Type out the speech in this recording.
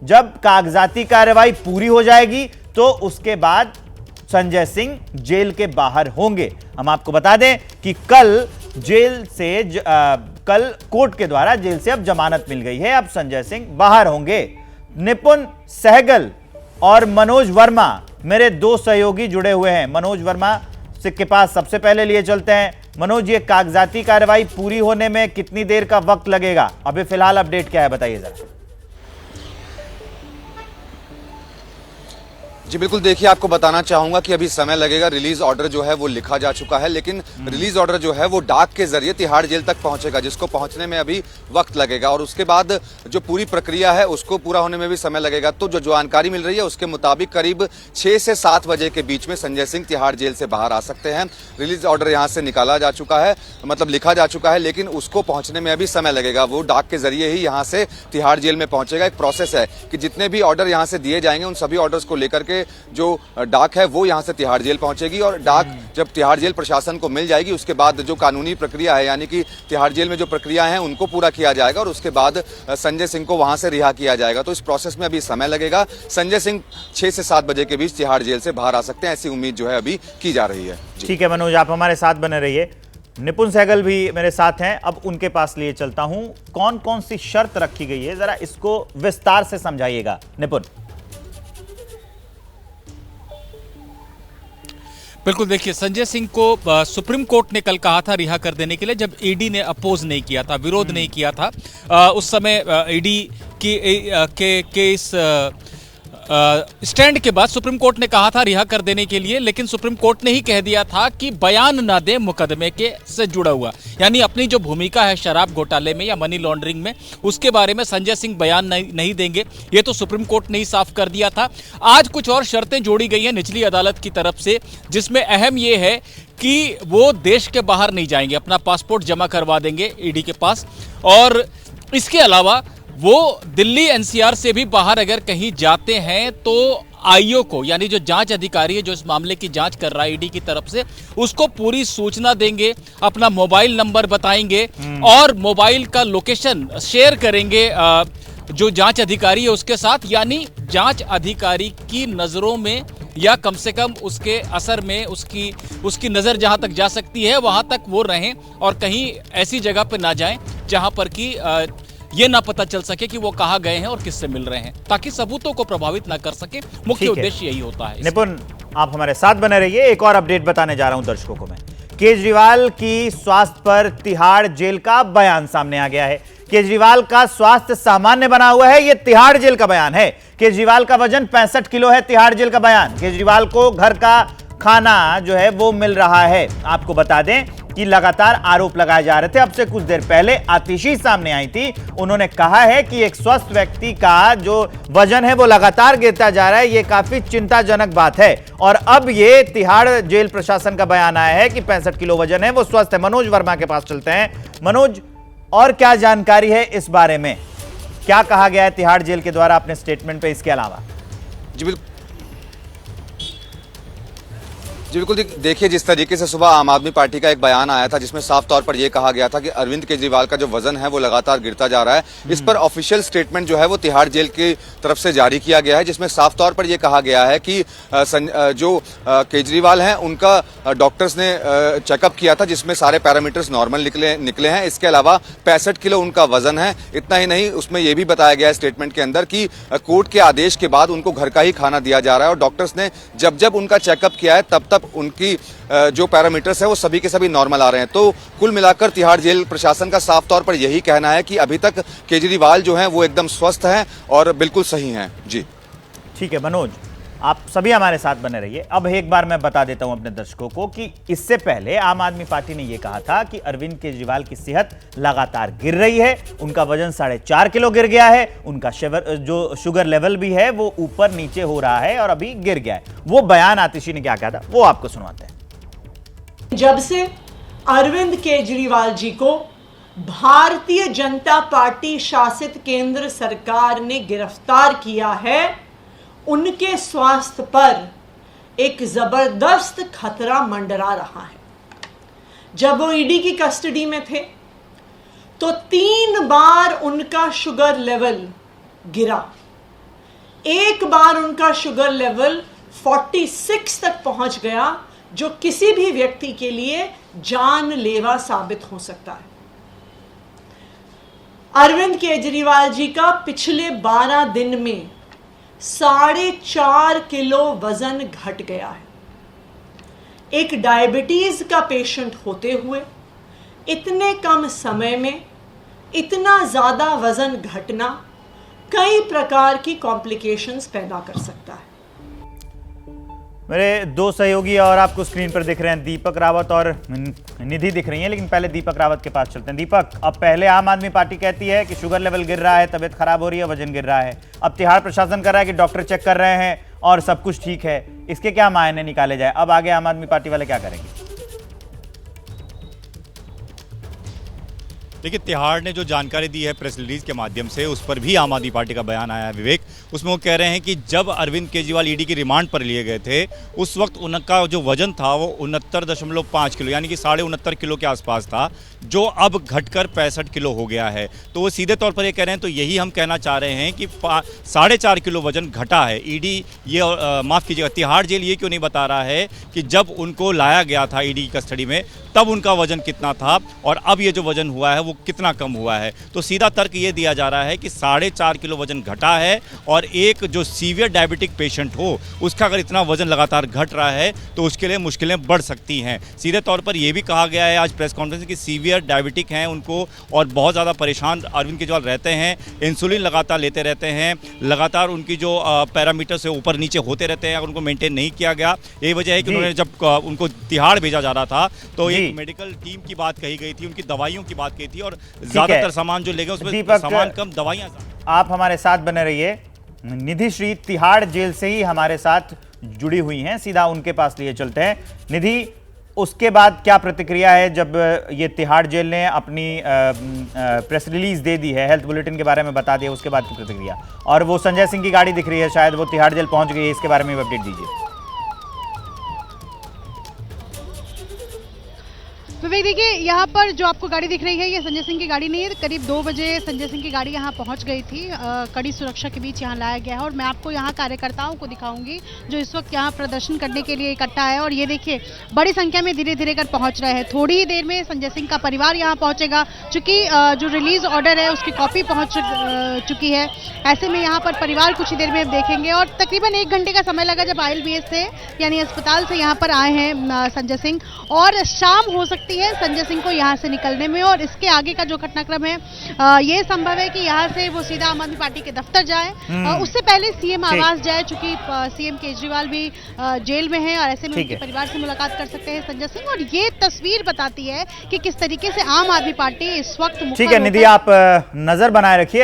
जब कागजाती कार्रवाई पूरी हो जाएगी तो उसके बाद संजय सिंह जेल के बाहर होंगे। हम आपको बता दें कि कल कोर्ट के द्वारा जेल से अब जमानत मिल गई है, अब संजय सिंह बाहर होंगे। निपुण सहगल और मनोज वर्मा मेरे दो सहयोगी जुड़े हुए हैं। मनोज वर्मा के पास सबसे पहले लिए चलते हैं। मनोज, ये कागजाती कार्रवाई पूरी होने में कितनी देर का वक्त लगेगा? अभी फिलहाल अपडेट क्या है, बताइए जरा। जी बिल्कुल, देखिए आपको बताना चाहूंगा कि अभी समय लगेगा। रिलीज ऑर्डर जो है वो लिखा जा चुका है, लेकिन रिलीज ऑर्डर जो है वो डाक के जरिए तिहाड़ जेल तक पहुंचेगा, जिसको पहुंचने में अभी वक्त लगेगा और उसके बाद जो पूरी प्रक्रिया है उसको पूरा होने में भी समय लगेगा। तो जो जानकारी मिल रही है उसके मुताबिक करीब 6 से 7 बजे के बीच में संजय सिंह तिहाड़ जेल से बाहर आ सकते हैं। रिलीज ऑर्डर यहाँ से निकाला जा चुका है, मतलब लिखा जा चुका है, लेकिन उसको पहुंचने में अभी समय लगेगा। वो डाक के जरिए ही यहाँ से तिहाड़ जेल में पहुंचेगा। एक प्रोसेस है कि जितने भी ऑर्डर यहाँ से दिए जाएंगे उन सभी ऑर्डर्स को लेकर के जो डाक है वो यहां से तिहाड़ जेल पहुंचेगी और डाक जब तिहाड़ जेल प्रशासन को मिल जाएगी उसके बाद जो कानूनी प्रक्रिया है, यानी कि तिहाड़ जेल में जो प्रक्रिया है उनको पूरा किया जाएगा और उसके बाद संजय सिंह को वहां से रिहा किया जाएगा। तो इस प्रोसेस में अभी समय लगेगा। संजय सिंह 6 से 7 बजे के बीच तिहाड़ जेल से बाहर आ सकते हैं, ऐसी उम्मीद जो है अभी की जा रही है। ठीक है मनोज, आप हमारे साथ बने रहिए। निपुण सहगल भी मेरे साथ हैं, अब उनके पास लिए चलता हूं। कौन कौन सी शर्त रखी गई है, जरा इसको विस्तार से समझाइएगा निपुण। बिल्कुल, देखिए संजय सिंह को सुप्रीम कोर्ट ने कल कहा था रिहा कर देने के लिए, जब ईडी ने अपोज नहीं किया था, विरोध नहीं किया था। उस समय ईडी के इस स्टैंड के बाद सुप्रीम कोर्ट ने कहा था रिहा कर देने के लिए, लेकिन सुप्रीम कोर्ट ने ही कह दिया था कि बयान ना दे मुकदमे के से जुड़ा हुआ, यानी अपनी जो भूमिका है शराब घोटाले में या मनी लॉन्ड्रिंग में उसके बारे में संजय सिंह बयान नहीं देंगे। ये तो सुप्रीम कोर्ट ने ही साफ कर दिया था। आज कुछ और शर्तें जोड़ी गई हैं निचली अदालत की तरफ से, जिसमें अहम ये है कि वो देश के बाहर नहीं जाएंगे, अपना पासपोर्ट जमा करवा देंगे ईडी के पास, और इसके अलावा वो दिल्ली एनसीआर से भी बाहर अगर कहीं जाते हैं तो आईओ को, यानी जो जांच अधिकारी है जो इस मामले की जांच कर रहा है ईडी की तरफ से, उसको पूरी सूचना देंगे, अपना मोबाइल नंबर बताएंगे और मोबाइल का लोकेशन शेयर करेंगे जो जांच अधिकारी है उसके साथ, यानी जांच अधिकारी की नजरों में या कम से कम उसके असर में उसकी नजर जहां तक जा सकती है वहां तक वो रहें और कहीं ऐसी जगह पर ना जाएं जहां पर कि ये ना पता चल सके कि वो कहाँ गए हैं और किससे मिल रहे हैं, ताकि सबूतों को प्रभावित ना कर सके। मुख्य उद्देश्य यही होता है। निपुण, आप हमारे साथ बने रहिए। एक और अपडेट बताने जा रहा हूं दर्शकों को मैं। केजरीवाल की स्वास्थ्य पर तिहाड़ जेल का बयान सामने आ गया है। केजरीवाल का स्वास्थ्य सामान्य बना हुआ है, यह तिहाड़ जेल का बयान है। केजरीवाल का वजन 65 किलो है, तिहाड़ जेल का बयान। केजरीवाल को घर का खाना जो है वो मिल रहा है। आपको बता दें कि लगातार आरोप लगाए जा रहे थे। अब से कुछ देर पहले आतिशी सामने आई थी, उन्होंने कहा है कि एक स्वस्थ व्यक्ति का जो वजन है वो लगातार गिरता जा रहा है, ये काफी चिंताजनक बात है। और अब ये तिहाड़ जेल प्रशासन का बयान आया है कि 65 किलो वजन है, वो स्वस्थ है। मनोज वर्मा के पास चलते हैं। मनोज, और क्या जानकारी है इस बारे में, क्या कहा गया है तिहाड़ जेल के द्वारा अपने स्टेटमेंट पे इसके अलावा? जी बिल्कुल, देखिए जिस तरीके से सुबह आम आदमी पार्टी का एक बयान आया था जिसमें साफ तौर पर यह कहा गया था कि अरविंद केजरीवाल का जो वजन है वो लगातार गिरता जा रहा है, इस पर ऑफिशियल स्टेटमेंट जो है वो तिहाड़ जेल की तरफ से जारी किया गया है, जिसमें साफ तौर पर यह कहा गया है कि जो केजरीवाल हैं उनका डॉक्टर्स ने चेकअप किया था जिसमें सारे पैरामीटर्स नॉर्मल निकले हैं। इसके अलावा 65 किलो उनका वजन है। इतना ही नहीं, उसमें यह भी बताया गया है स्टेटमेंट के अंदर कि कोर्ट के आदेश के बाद उनको घर का ही खाना दिया जा रहा है और डॉक्टर्स ने जब उनका चेकअप किया है तब उनकी जो पैरामीटर्स है वो सभी के सभी नॉर्मल आ रहे हैं। तो कुल मिलाकर तिहाड़ जेल प्रशासन का साफ तौर पर यही कहना है कि अभी तक केजरीवाल जो हैं वो एकदम स्वस्थ हैं और बिल्कुल सही हैं। जी ठीक है मनोज, आप सभी हमारे साथ बने रहिए। अब एक बार मैं बता देता हूं अपने दर्शकों को कि इससे पहले आम आदमी पार्टी ने यह कहा था कि अरविंद केजरीवाल की सेहत लगातार गिर रही है, उनका वजन 4.5 किलो गिर गया है, उनका जो शुगर लेवल भी है वो ऊपर नीचे हो रहा है और अभी गिर गया है। वो बयान आतिशी ने क्या कहा था वो आपको सुनाते हैं। जब से अरविंद केजरीवाल जी को भारतीय जनता पार्टी शासित केंद्र सरकार ने गिरफ्तार किया है, उनके स्वास्थ्य पर एक जबरदस्त खतरा मंडरा रहा है। जब वो ईडी की कस्टडी में थे तो 3 बार उनका शुगर लेवल गिरा। एक बार उनका शुगर लेवल 46 तक पहुंच गया, जो किसी भी व्यक्ति के लिए जानलेवा साबित हो सकता है। अरविंद केजरीवाल जी का पिछले 12 दिन में 4.5 किलो वजन घट गया है। एक डायबिटीज का पेशेंट होते हुए इतने कम समय में इतना ज्यादा वजन घटना कई प्रकार की कॉम्प्लिकेशंस पैदा कर सकता है। मेरे दो सहयोगी और आपको स्क्रीन पर दिख रहे हैं, दीपक रावत और निधि दिख रही हैं, लेकिन पहले दीपक रावत के पास चलते हैं। दीपक, अब पहले आम आदमी पार्टी कहती है कि शुगर लेवल गिर रहा है, तबीयत खराब हो रही है, वजन गिर रहा है। अब तिहाड़ प्रशासन कर रहा है कि डॉक्टर चेक कर रहे हैं और सब कुछ ठीक है। इसके क्या मायने निकाले जाए? अब आगे आम आदमी पार्टी वाले क्या करेंगे? देखिए, तिहाड़ ने जो जानकारी दी है प्रेस रिलीज के माध्यम से, उस पर भी आम आदमी पार्टी का बयान आया है विवेक। उसमें वो कह रहे हैं कि जब अरविंद केजरीवाल ईडी की रिमांड पर लिए गए थे, उस वक्त उनका जो वजन था वो 69.5 किलो यानी कि 69.5 किलो के आसपास था, जो अब घटकर 65 किलो हो गया है। तो वो सीधे तौर पर ये कह रहे हैं, तो यही हम कहना चाह रहे हैं कि 4.5 किलो वजन घटा है। ईडी ये माफ़ कीजिएगा, तिहाड़ जेल ये क्यों नहीं बता रहा है कि जब उनको लाया गया था ईडी की कस्टडी में तब उनका वजन कितना था और अब ये जो वजन हुआ है वो कितना कम हुआ है। तो सीधा तर्क ये दिया जा रहा है कि 4.5 किलो वजन घटा है, और एक जो सीवियर डायबिटिक पेशेंट हो उसका अगर इतना वजन लगातार घट रहा है तो उसके लिए मुश्किलें बढ़ सकती हैं। सीधे तौर पर यह भी कहा गया है आज प्रेस कॉन्फ्रेंस की सीवियर डायबिटिक हैं उनको, और बहुत ज़्यादा परेशान अरविंद केजरीवाल रहते हैं, इंसुलिन लगातार लेते रहते हैं, लगातार उनकी जो पैरामीटर से ऊपर नीचे होते रहते हैं, अगर उनको मेंटेन नहीं किया गया। यही वजह है कि उन्होंने जब उनको तिहाड़ भेजा जा रहा था तो एक मेडिकल टीम की बात कही गई थी, उनकी दवाइयों की बात कही थी, और ज्यादातर सामान जो ले गए उसमें सामान कम, दवाइयां। आप हमारे साथ बने रहिए। निधि श्री तिहाड़ जेल से ही हमारे साथ जुड़ी हुई हैं, सीधा उनके पास लिए चलते हैं। निधि, उसके बाद क्या प्रतिक्रिया है जब ये तिहाड़ जेल ने अपनी प्रेस रिलीज दे दी है, हेल्थ बुलेटिन के बारे में बता दिया, उसके बाद की प्रतिक्रिया? और वो संजय सिंह की गाड़ी दिख रही है, शायद वो तिहाड़ जेल पहुंच गई है, इसके बारे में अपडेट दीजिए। विवेक, देखिए, यहाँ पर जो आपको गाड़ी दिख रही है ये संजय सिंह की गाड़ी नहीं है। करीब 2 बजे संजय सिंह की गाड़ी यहाँ पहुँच गई थी। कड़ी सुरक्षा के बीच यहाँ लाया गया है, और मैं आपको यहाँ कार्यकर्ताओं को दिखाऊंगी जो इस वक्त यहाँ प्रदर्शन करने के लिए इकट्ठा है। और ये देखिए, बड़ी संख्या में धीरे धीरे कर पहुँच रहे हैं। थोड़ी ही देर में संजय सिंह का परिवार यहाँ पहुँचेगा, चूँकि जो रिलीज ऑर्डर है उसकी कॉपी पहुँच चुकी है। ऐसे में यहाँ पर परिवार कुछ ही देर में देखेंगे, और तकरीबन 1 घंटे का समय लगा जब ILBS से यानी अस्पताल से यहाँ पर आए हैं संजय सिंह, और शाम हो सकती है संजय सिंह को यहाँ से निकलने में। और इसके आगे का जो घटनाक्रम है, ये संभव है कि यहाँ से वो सीधा आम आदमी पार्टी के दफ्तर जाए, उससे पहले CM आवास जाए, चूंकि CM केजरीवाल भी जेल में है, और ऐसे में उनके परिवार से मुलाकात कर सकते हैं संजय सिंह। और ये तस्वीर बताती है कि किस तरीके से आम आदमी पार्टी इस वक्त। ठीक है निधि, आप नजर बनाए रखिए।